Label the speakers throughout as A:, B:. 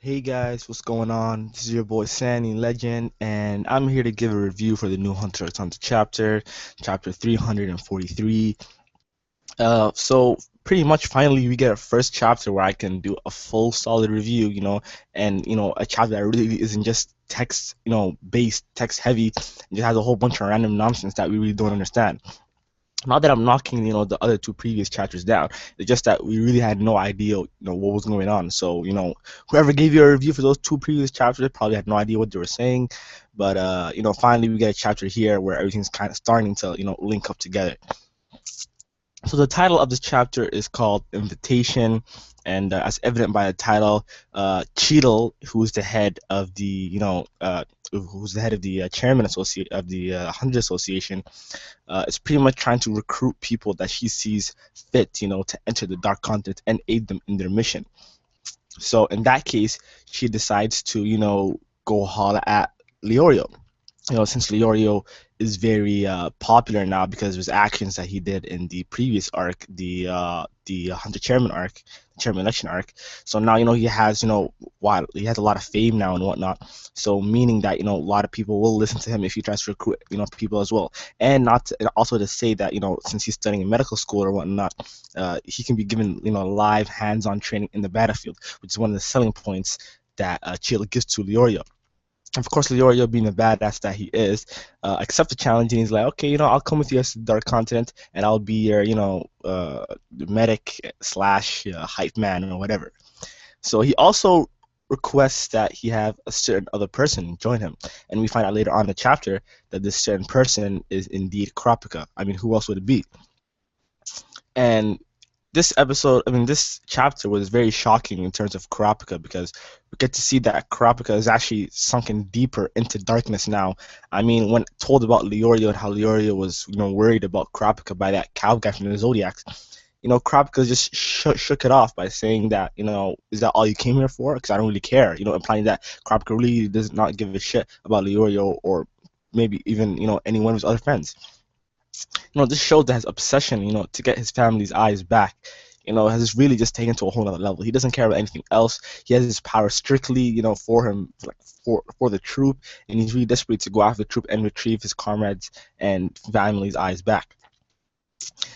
A: Hey guys, what's going on? This is your boy Sandy Legend, and I'm here to give a review for the new Hunter X Hunter chapter 343. So pretty much finally we get a first chapter where I can do a full solid review, and a chapter that really isn't just text, based, text heavy, and just has a whole bunch of random nonsense that we really don't understand. Not that I'm knocking, the other two previous chapters down. It's just that we really had no idea, what was going on. So, whoever gave you a review for those two previous chapters probably had no idea what they were saying. But finally we get a chapter here where everything's kind of starting to, link up together. So the title of this chapter is called Invitation, and as evident by the title, Cheadle, who's the head of the, chairman associate of the Hunter Association, is pretty much trying to recruit people that she sees fit, to enter the Dark Continent and aid them in their mission. So in that case, she decides to, go holler at Leorio. Since Leorio is very popular now because of his actions that he did in the previous arc, the Hunter Chairman arc, Chairman election arc. So now he has he has a lot of fame now and whatnot. So meaning that a lot of people will listen to him if he tries to recruit people as well. And not to, and also to say that since he's studying in medical school or whatnot, he can be given live hands-on training in the battlefield, which is one of the selling points that Chile gives to Leorio. Of course, Leorio, being the badass that he is, accepts the challenge, and he's like, okay, I'll come with you to the Dark Continent, and I'll be your, medic slash hype man or whatever. So he also requests that he have a certain other person join him, and we find out later on in the chapter that this certain person is indeed Kurapika. I mean, who else would it be? And this chapter was very shocking in terms of Kurapika because we get to see that Kurapika is actually sunken deeper into darkness now. I mean, when told about Leorio and how Leorio was, worried about Kurapika by that cow guy from the Zodiacs, Kurapika just shook it off by saying that, is that all you came here for? Because I don't really care, implying that Kurapika really does not give a shit about Leorio or maybe even, any one of his other friends. This shows that his obsession, to get his family's eyes back, has really just taken to a whole other level. He doesn't care about anything else. He has his power strictly, for him, like for the troop, and he's really desperate to go after the troop and retrieve his comrades and family's eyes back.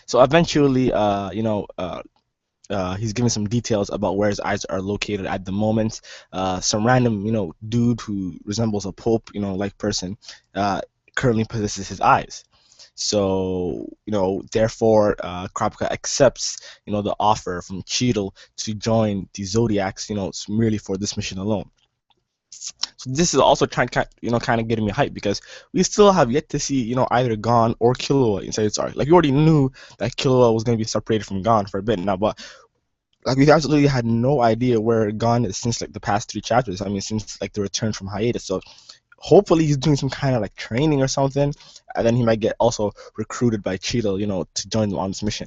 A: So eventually, he's given some details about where his eyes are located at the moment. Some random, dude who resembles a pope, like person, currently possesses his eyes. So, therefore, Kurapika accepts, the offer from Cheadle to join the Zodiacs, merely for this mission alone. So this is also trying, kind of getting me hyped because we still have yet to see, either Gon or Killua inside its arc. Like we already knew that Killua was going to be separated from Gon for a bit now, but like we absolutely had no idea where Gon is since like the past three chapters. I mean, since like the return from hiatus. So hopefully he's doing some kind of like training or something, and then he might get also recruited by Cheeto, to join them on this mission.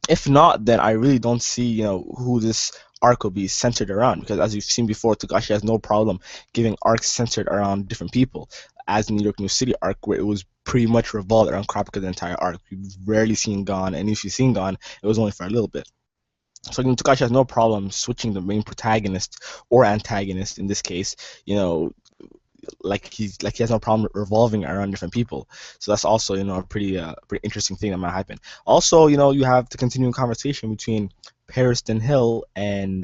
A: If not, then I really don't see, who this arc will be centered around, because as you've seen before, Togashi has no problem giving arcs centered around different people, as in New York New City arc, where it was pretty much revolved around Kurapika the entire arc. We've rarely seen Gon, and if you've seen Gon, it was only for a little bit. So Togashi has no problem switching the main protagonist or antagonist in this case, like he has no problem revolving around different people. So that's also a pretty interesting thing that might happen. Also, you have the continuing conversation between Pariston Hill and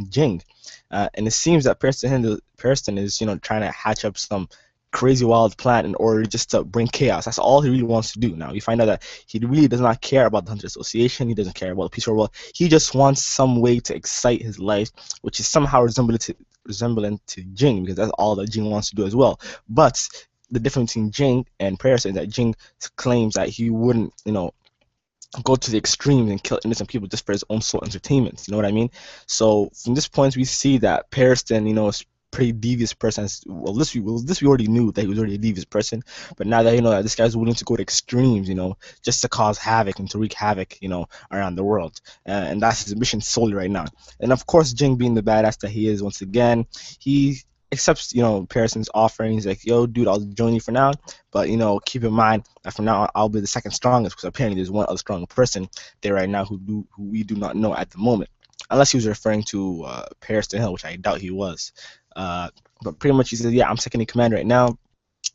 A: Jing, and it seems that Pariston is trying to hatch up some crazy wild plan in order just to bring chaos. That's all he really wants to do. Now we find out that he really does not care about the Hunter Association. He doesn't care about the peaceful world. He just wants some way to excite his life, which is somehow resemblant to Jing, because that's all that Jing wants to do as well. But the difference between Jing and Paris is that Jing claims that he wouldn't, go to the extremes and kill innocent people just for his own sole entertainment. You know what I mean? So from this point, we see that Pariston, is pretty devious person. This we already knew that he was already a devious person, but now that that this guy's willing to go to extremes, just to cause havoc and to wreak havoc, around the world, and that's his mission solely right now. And of course, Jing, being the badass that he is, once again, he accepts Parison's offering. He's like, yo dude, I'll join you for now, but keep in mind that from now on I'll be the second strongest, because apparently there's one other strong person there right now who we do not know at the moment. unless he was referring to Paris Hill, which I doubt he was. Uh, but pretty much he said, "Yeah, I'm second in command right now.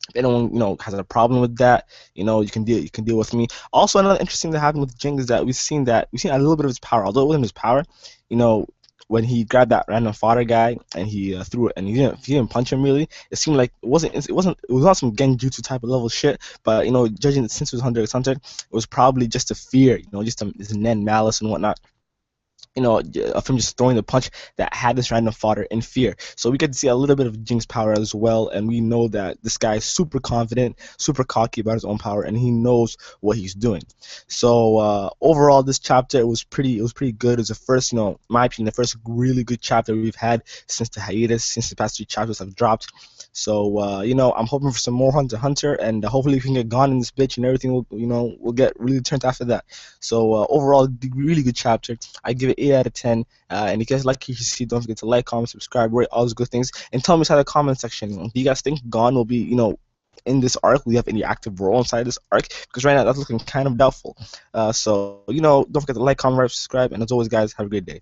A: If anyone has a problem with that, you can deal with me." Also, another interesting thing that happened with Jing is that we've seen a little bit of his power, although it wasn't his power. You know, when he grabbed that random fodder guy and he threw it and he didn't punch him really, it seemed like it was not some genjutsu type of level shit. But judging since it was Hunter X Hunter, it was probably just a fear, just his Nen malice and whatnot, of him just throwing the punch that had this random fodder in fear. So we get to see a little bit of Jing's power as well, and we know that this guy is super confident, super cocky about his own power, and he knows what he's doing. So overall, this chapter it was pretty good. It was the first, my opinion, the first really good chapter we've had since the hiatus, since the past 3 chapters have dropped. So I'm hoping for some more Hunter x Hunter, and hopefully we can get gone in this bitch, and everything will get really turned after that. So overall, really good chapter. I give it 8 out of 10. And if you guys like what you see, don't forget to like, comment, subscribe, rate, all those good things, and tell me inside the comment section. Do you guys think Gon will be in this arc? Will you have any active role inside this arc? Because right now that's looking kind of doubtful. So don't forget to like, comment, subscribe, and as always, guys, have a great day.